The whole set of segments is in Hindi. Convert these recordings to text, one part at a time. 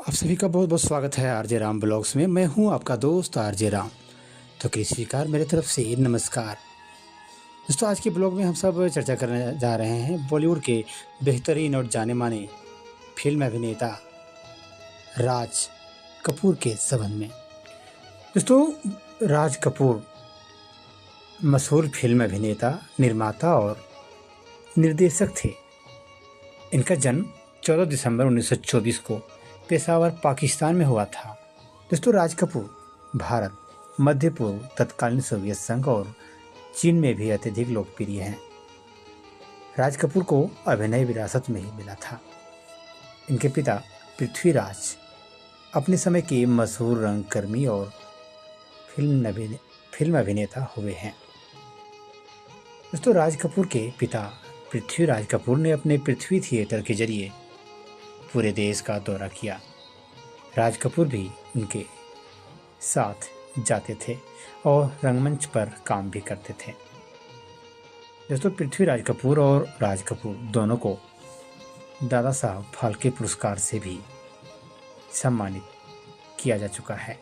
आप सभी का बहुत बहुत स्वागत है आरजे राम ब्लॉग्स में। मैं हूं आपका दोस्त आरजे राम। तो कृपया स्वीकार मेरे तरफ से नमस्कार। दोस्तों, आज के ब्लॉग में हम सब चर्चा करने जा रहे हैं बॉलीवुड के बेहतरीन और जाने माने फिल्म अभिनेता राज कपूर के संबंध में। दोस्तों, राज कपूर मशहूर फिल्म अभिनेता, निर्माता और निर्देशक थे। इनका जन्म 14 दिसंबर 1924 को पेशावर, पाकिस्तान में हुआ था। दोस्तों, राज कपूर भारत, मध्य पूर्व, तत्कालीन सोवियत संघ और चीन में भी अत्यधिक लोकप्रिय हैं। राज कपूर को अभिनय विरासत में ही मिला था। इनके पिता पृथ्वीराज अपने समय के मशहूर रंगकर्मी और फिल्म अभिनेता हुए हैं। दोस्तों, राज कपूर के पिता पृथ्वीराज कपूर ने अपने पृथ्वी थिएटर के जरिए पूरे देश का दौरा किया। राज कपूर भी उनके साथ जाते थे और रंगमंच पर काम भी करते थे। दोस्तों, पृथ्वीराज कपूर और राज कपूर दोनों को दादा साहब फाल्के पुरस्कार से भी सम्मानित किया जा चुका है।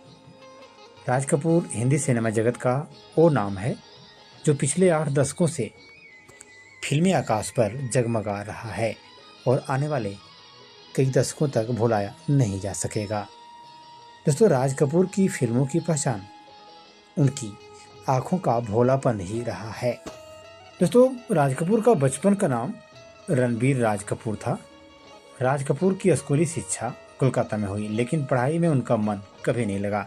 राज कपूर हिंदी सिनेमा जगत का वो नाम है जो पिछले 8 दशकों से फिल्मी आकाश पर जगमगा रहा है और आने वाले कई दशकों तक भुलाया नहीं जा सकेगा। दोस्तों, राज कपूर की फिल्मों की पहचान उनकी आंखों का भोलापन ही रहा है। दोस्तों, राज कपूर का बचपन का नाम रणबीर राज कपूर था। राज कपूर की स्कूली शिक्षा कोलकाता में हुई, लेकिन पढ़ाई में उनका मन कभी नहीं लगा।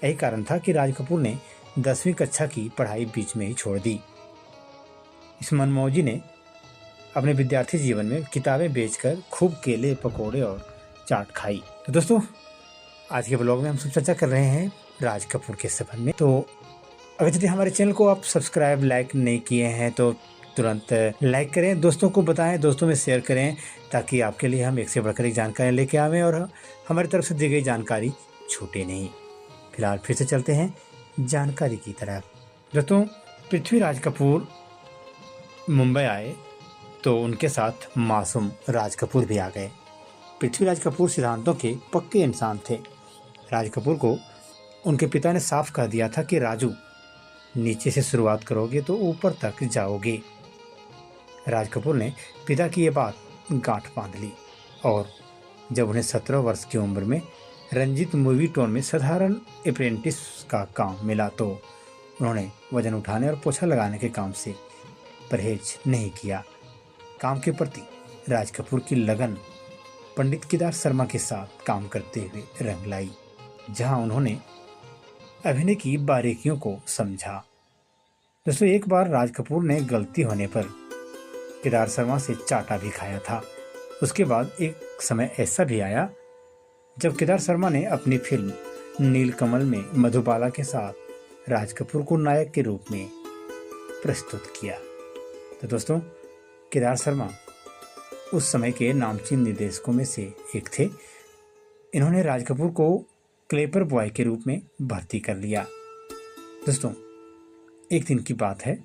यही कारण था कि राज कपूर ने 10वीं कक्षा की पढ़ाई बीच में ही छोड़ दी। इस मनमौजी ने अपने विद्यार्थी जीवन में किताबें बेचकर खूब केले, पकोड़े और चाट खाई। तो दोस्तों, आज के ब्लॉग में हम सब चर्चा कर रहे हैं राज कपूर के संबंध में। तो अगर यदि हमारे चैनल को आप सब्सक्राइब, लाइक नहीं किए हैं तो तुरंत लाइक करें, दोस्तों को बताएं, दोस्तों में शेयर करें, ताकि आपके लिए हम एक से बढ़कर एक जानकारी लेके आवें और हमारी तरफ से दी गई जानकारी छूटे नहीं। फिलहाल फिर से चलते हैं जानकारी की तरफ। दोस्तों, पृथ्वीराज कपूर मुंबई आए तो उनके साथ मासूम राज कपूर भी आ गए। पृथ्वीराज कपूर सिद्धांतों के पक्के इंसान थे। राज कपूर को उनके पिता ने साफ कह दिया था कि राजू, नीचे से शुरुआत करोगे तो ऊपर तक जाओगे। राज कपूर ने पिता की ये बात गांठ बांध ली और जब उन्हें 17 वर्ष की उम्र में रंजीत मूवी टोन में साधारण अप्रेंटिस का काम मिला तो उन्होंने वजन उठाने और पोछा लगाने के काम से परहेज नहीं किया। काम के प्रति राज कपूर की लगन पंडित केदार शर्मा के साथ काम करते हुए रंग लाई, जहां उन्होंने अभिनय की बारीकियों को समझा। दोस्तों, एक बार राज कपूर ने गलती होने पर केदार शर्मा से चाटा भी खाया था। उसके बाद एक समय ऐसा भी आया जब केदार शर्मा ने अपनी फिल्म नीलकमल में मधुबाला के साथ राज कपूर को नायक के रूप में प्रस्तुत किया। तो दोस्तों, केदार शर्मा उस समय के नामचीन निर्देशकों में से एक थे। इन्होंने राज कपूर को क्लेपर बॉय के रूप में भर्ती कर लिया। दोस्तों, एक दिन की बात है,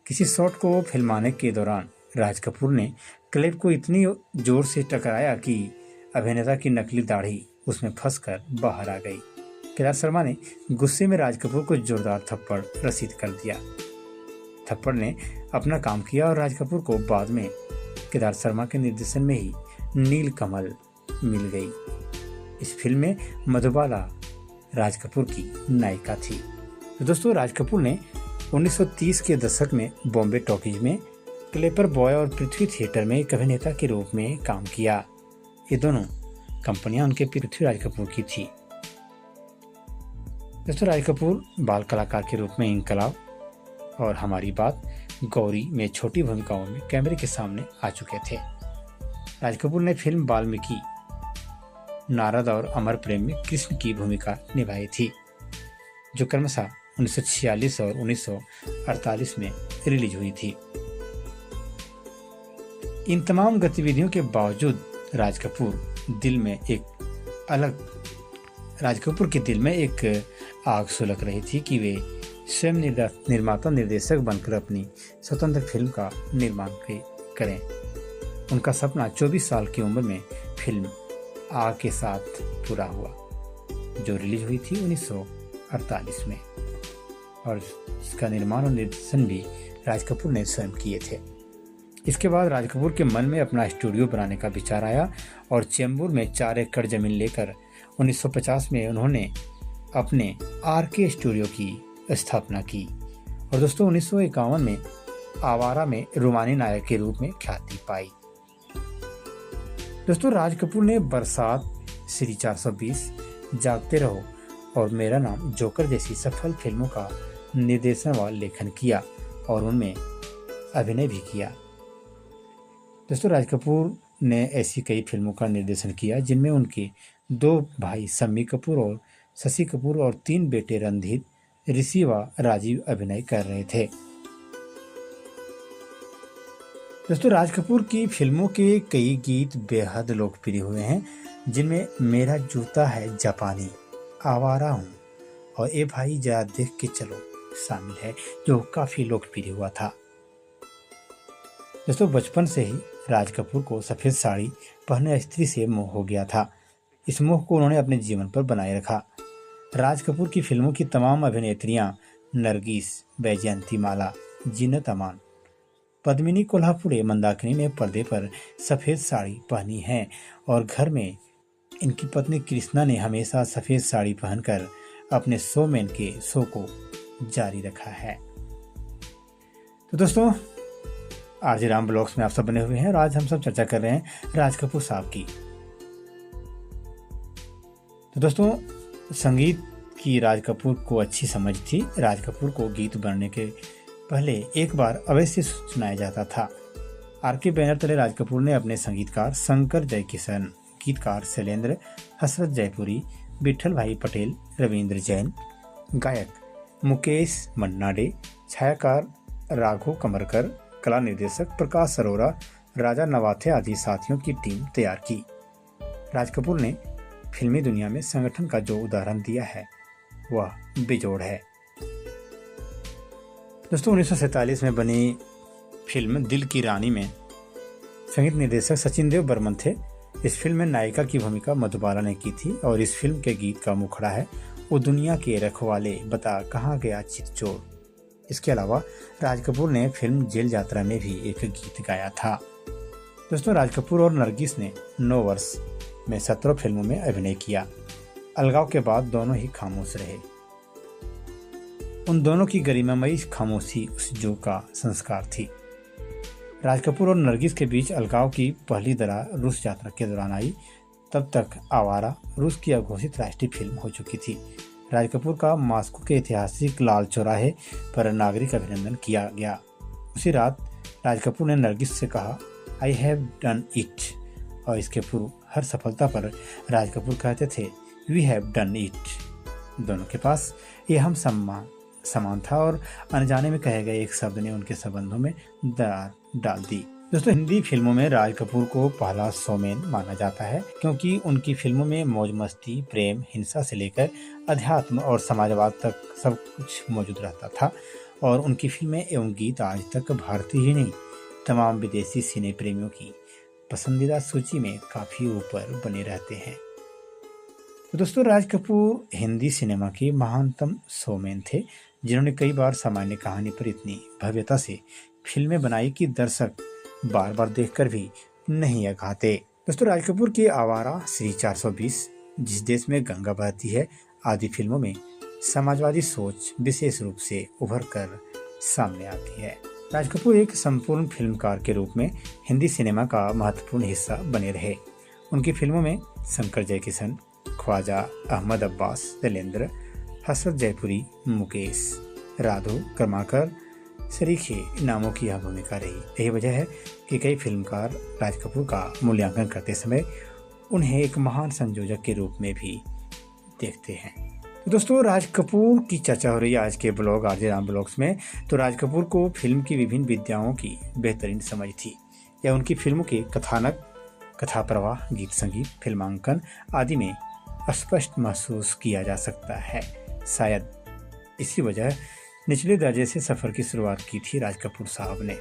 किसी शॉट को फिल्माने के दौरान राज कपूर ने क्लेप को इतनी जोर से टकराया कि अभिनेता की नकली दाढ़ी उसमें फंसकर बाहर आ गई। केदार शर्मा ने गुस्से में राज कपूर को जोरदार थप्पड़ रसीद कर दिया। थप्पड़ ने अपना काम किया और राज कपूर को बाद में केदार शर्मा के निर्देशन में ही नीलकमल मिल गई। इस फिल्म में मधुबाला राज कपूर की नायिका थी। तो दोस्तों, राज कपूर ने 1930 के दशक में बॉम्बे टॉकीज में क्लेपर बॉय और पृथ्वी थिएटर में एक अभिनेता के रूप में काम किया। ये दोनों कंपनियां उनके पृथ्वीराज कपूर की थी। दोस्तों, राज कपूर बाल कलाकार के रूप में इनकलाब और हमारी बात, गौरी में छोटी भूमिकाओं में कैमरे के सामने आ चुके थे। राज कपूर ने फिल्म वाल्मीकि, नारद और अमर प्रेम में कृष्ण की भूमिका निभाई थी, जो क्रमशः 1946 और 1948 में रिलीज हुई थी। इन तमाम गतिविधियों के बावजूद राज कपूर के दिल में एक आग सुलग रही थी कि वे स्वयं निर्माता निर्देशक बनकर अपनी स्वतंत्र फिल्म का निर्माण करें। उनका सपना 24 साल की उम्र में फिल्म आ के साथ पूरा हुआ, जो रिलीज हुई थी 1948 में, और इसका निर्माण और निर्देशन भी राज कपूर ने स्वयं किए थे। इसके बाद राज कपूर के मन में अपना स्टूडियो बनाने का विचार आया और चेंबूर में 4 एकड़ जमीन लेकर 1950 में उन्होंने अपने आरके स्टूडियो की स्थापना की। और दोस्तों 1951 में आवारा में रूमानी नायक के रूप में ख्याति पाई। दोस्तों राज कपूर ने बरसात, श्री 420, जागते रहो और मेरा नाम जोकर जैसी सफल फिल्मों का निर्देशन व लेखन किया और उनमें अभिनय भी किया। दोस्तों राज कपूर ने ऐसी कई फिल्मों का निर्देशन किया जिनमें उनके 2 भाई शम्मी कपूर और शशि कपूर और 3 बेटे रणधीर, ऋषि व राजीव अभिनय कर रहे थे। दोस्तों राज कपूर की फिल्मों के कई गीत बेहद लोकप्रिय हुए हैं, जिनमें मेरा जूता है जापानी, आवारा हूँ और ए भाई जरा देख के चलो शामिल है, जो काफी लोकप्रिय हुआ था। दोस्तों बचपन से ही राज कपूर को सफेद साड़ी पहने स्त्री से मोह हो गया था। इस मोह को उन्होंने अपने जीवन पर बनाए रखा। राज कपूर की फिल्मों की तमाम अभिनेत्रियां नरगिस, वैजयंती माला, जीनत अमान, पद्मिनी कोल्हापुरे, मंदाकिनी ने पर्दे पर सफेद साड़ी पहनी है और घर में इनकी पत्नी कृष्णा ने हमेशा सफेद साड़ी पहनकर अपने शोमैन के शो को जारी रखा है। तो दोस्तों आरजे राम ब्लॉग्स में आप सब बने हुए हैं और आज हम सब चर्चा कर रहे हैं राज कपूर साहब की। तो दोस्तों संगीत की राज कपूर को अच्छी समझ थी। राज कपूर को गीत बनने के पहले एक बार अवश्य सुनाया जाता था। आरके बैनर तले राज कपूर ने अपने संगीतकार शंकर जयकिशन, गीतकार शैलेंद्र, हसरत जयपुरी, विठल भाई पटेल, रविंद्र जैन, गायक मुकेश मन्नाडे, छायाकार राघव कमरकर, कला निर्देशक प्रकाश अरोरा, राजा नवाथे आदि साथियों की टीम तैयार की। राज कपूर ने फिल्मी दुनिया में संगठन का जो उदाहरण दिया है वह बेजोड़ है। दोस्तों 1947 में बनी फिल्म दिल की रानी में संगीत निर्देशक सचिन देव बर्मन थे। इस फिल्म में नायिका की भूमिका मधुबाला ने की थी और इस फिल्म के गीत का मुखड़ा है वो दुनिया के रखवाले बता कहाँ गया चितचोर। इसके अलावा राज कपूर ने फिल्म जेल यात्रा में भी एक गीत गाया था। दोस्तों राज कपूर और नरगिस ने 9 वर्ष में 17 फिल्मों में अभिनय किया। अलगाव के बाद दोनों ही खामोश रहे। उन दोनों की गरिमामयी खामोशी उस युग का संस्कार थी। राज कपूर और नरगिस के बीच अलगाव की पहली दरार रूस यात्रा के दौरान आई। तब तक आवारा रूस की अघोषित राष्ट्रीय फिल्म हो चुकी थी। राज कपूर का मॉस्को के ऐतिहासिक लाल चौराहे पर नागरिक अभिनंदन किया गया। उसी रात राज कपूर ने नरगिस से कहा आई हैव डन इट, और इसके पूर्व हर सफलता पर राज कपूर कहते थे वी हैव डन इट। दोनों के पास ये हम समान था और अनजाने में कहे गए एक शब्द ने उनके संबंधों में दरार डाल दी। दोस्तों हिंदी फिल्मों में राज कपूर को पहला शोमैन माना जाता है, क्योंकि उनकी फिल्मों में मौज मस्ती, प्रेम, हिंसा से लेकर अध्यात्म और समाजवाद तक सब कुछ मौजूद रहता था और उनकी फिल्में एवं गीत आज तक भारतीय ही नहीं तमाम विदेशी सिने प्रेमियों की पसंदीदा सूची में काफी ऊपर बने रहते हैं। तो दोस्तों राज कपूर हिंदी सिनेमा के महानतम शोमैन थे, जिन्होंने कई बार सामान्य कहानी पर इतनी भव्यता से फिल्में बनाई कि दर्शक बार बार देखकर भी नहीं अघाते। दोस्तों राज कपूर की आवारा, श्री 420, जिस देश में गंगा बहती है आदि फिल्मों में समाजवादी सोच विशेष रूप से उभर कर सामने आती है। राज कपूर एक संपूर्ण फिल्मकार के रूप में हिंदी सिनेमा का महत्वपूर्ण हिस्सा बने रहे। उनकी फिल्मों में शंकर जयकिशन, ख्वाजा अहमद अब्बास, शैलेंद्र, हसरत जयपुरी, मुकेश, राधो कर्माकर, शरीखे नामों की यह भूमिका रही। यही वजह है कि कई फिल्मकार राज कपूर का मूल्यांकन करते समय उन्हें एक महान संयोजक के रूप में भी देखते हैं। तो दोस्तों राज कपूर की चर्चा हो रही है आज के ब्लॉग आरजे राम ब्लॉग्स में। तो राज कपूर को फिल्म की विभिन्न विद्याओं की बेहतरीन समझ थी। यह उनकी फिल्मों के कथानक, कथा प्रवाह, गीत संगीत, फिल्मांकन आदि में स्पष्ट महसूस किया जा सकता है। शायद इसी वजह निचले दर्जे से सफर की शुरुआत की थी राज कपूर साहब ने।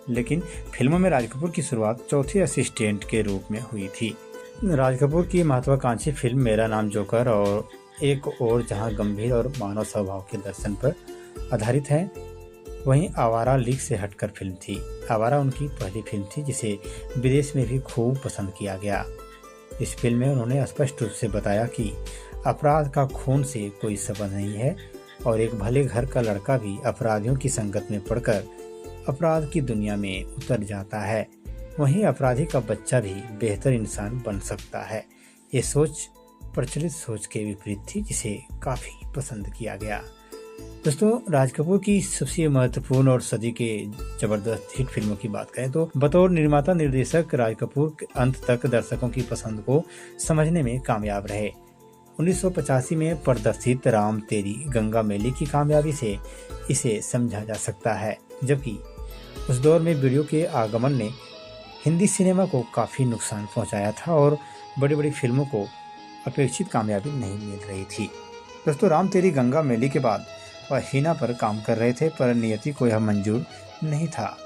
लेकिन फिल्मों में राज कपूर की शुरुआत चौथे असिस्टेंट के रूप में हुई थी। राज कपूर की महत्वाकांक्षी फिल्म मेरा नाम जोकर और एक और जहां गंभीर और मानव स्वभाव के दर्शन पर आधारित है, वहीं आवारा लीग से हटकर फिल्म थी। आवारा उनकी पहली फिल्म थी जिसे विदेश में भी खूब पसंद किया गया। इस फिल्म में उन्होंने स्पष्ट रूप से बताया कि अपराध का खून से कोई संबंध नहीं है और एक भले घर का लड़का भी अपराधियों की संगत में पड़कर अपराध की दुनिया में उतर जाता है, वहीं अपराधी का बच्चा भी बेहतर इंसान बन सकता है। ये सोच प्रचलित सोच के विपरीत थी जिसे काफ़ी पसंद किया गया। दोस्तों, राज कपूर की सबसे महत्वपूर्ण और सदी के जबरदस्त हिट फिल्मों की बात करें तो बतौर निर्माता निर्देशक राज कपूर अंत तक दर्शकों की पसंद को समझने में कामयाब रहे। 1985 में प्रदर्शित राम तेरी गंगा मैली की कामयाबी से इसे समझा जा सकता है, जबकि उस दौर में वीडियो के आगमन ने हिंदी सिनेमा को काफ़ी नुकसान पहुंचाया था और बड़ी बड़ी फिल्मों को अपेक्षित कामयाबी नहीं मिल रही थी। दोस्तों, राम तेरी गंगा मैली के बाद वह हीना पर काम कर रहे थे, पर नियति को यह मंजूर नहीं था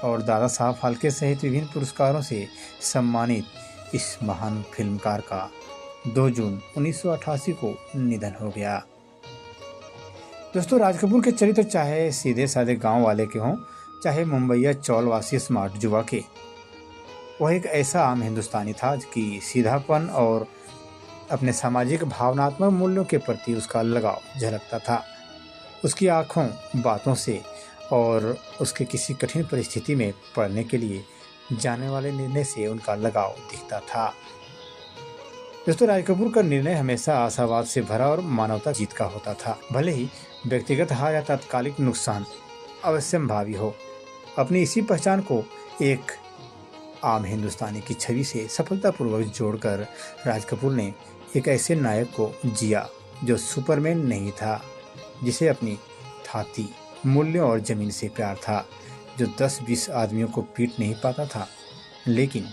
और दादा साहब फाल्के सहित विभिन्न पुरस्कारों से सम्मानित इस महान फिल्मकार का 2 जून 1988 को निधन हो गया। दोस्तों, राज कपूर के चरित्र चाहे सीधे साधे गांव वाले के हों, चाहे मुंबईया चौलवासी स्मार्ट युवा के, वह एक ऐसा आम हिंदुस्तानी था कि सीधापन और अपने सामाजिक भावनात्मक मूल्यों के प्रति उसका लगाव झलकता था। उसकी आंखों, बातों से और उसके किसी कठिन परिस्थिति में पड़ने के लिए जाने वाले निर्णय से उनका लगाव दिखता था। दोस्तों, राज कपूर का निर्णय हमेशा आशावाद से भरा और मानवता जीत का होता था, भले ही व्यक्तिगत हार या तात्कालिक नुकसान अवश्यंभावी हो। अपनी इसी पहचान को एक आम हिंदुस्तानी की छवि से सफलतापूर्वक जोड़कर राज कपूर ने एक ऐसे नायक को जिया जो सुपरमैन नहीं था, जिसे अपनी थाती, मूल्यों और जमीन से प्यार था, जो 10-20 आदमियों को पीट नहीं पाता था, लेकिन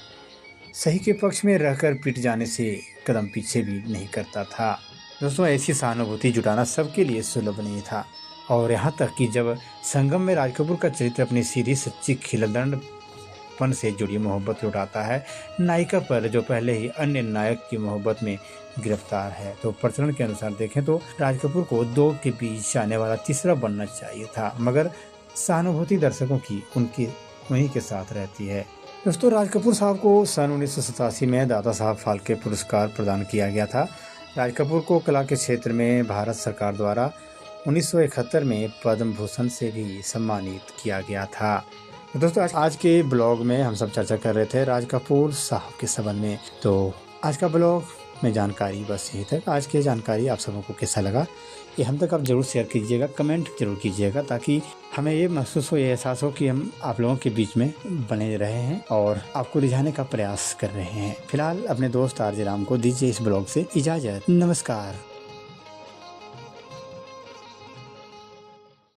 सही के पक्ष में रहकर पिट जाने से कदम पीछे भी नहीं करता था। दोस्तों, ऐसी सहानुभूति जुटाना सबके लिए सुलभ नहीं था और यहाँ तक कि जब संगम में राज कपूर का चरित्र अपनी सीधी सच्ची खिलदड़पन से जुड़ी मोहब्बत लुटाता है नायिका पर, जो पहले ही अन्य नायक की मोहब्बत में गिरफ्तार है, तो प्रचलन के अनुसार देखें तो राज कपूर को 2 के बीच आने वाला तीसरा बनना चाहिए था, मगर सहानुभूति दर्शकों की उनकी उन्हीं के साथ रहती है। दोस्तों, राज कपूर साहब को सन 1987 में दादा साहब फाल्के पुरस्कार प्रदान किया गया था। राज कपूर को कला के क्षेत्र में भारत सरकार द्वारा 1971 में पद्म भूषण से भी सम्मानित किया गया था। दोस्तों, आज के ब्लॉग में हम सब चर्चा कर रहे थे राज कपूर साहब के संबंध में। तो आज का ब्लॉग में जानकारी बस यही तक। आज की जानकारी आप सबों को कैसा लगा ये हम तक आप जरूर शेयर कीजिएगा, कमेंट जरूर कीजिएगा, ताकि हमें ये महसूस हो, ये एहसास हो कि हम आप लोगों के बीच में बने रहे हैं और आपको रिझाने का प्रयास कर रहे हैं। फिलहाल अपने दोस्त आरजे राम को दीजिए इस ब्लॉग से इजाज़त। नमस्कार।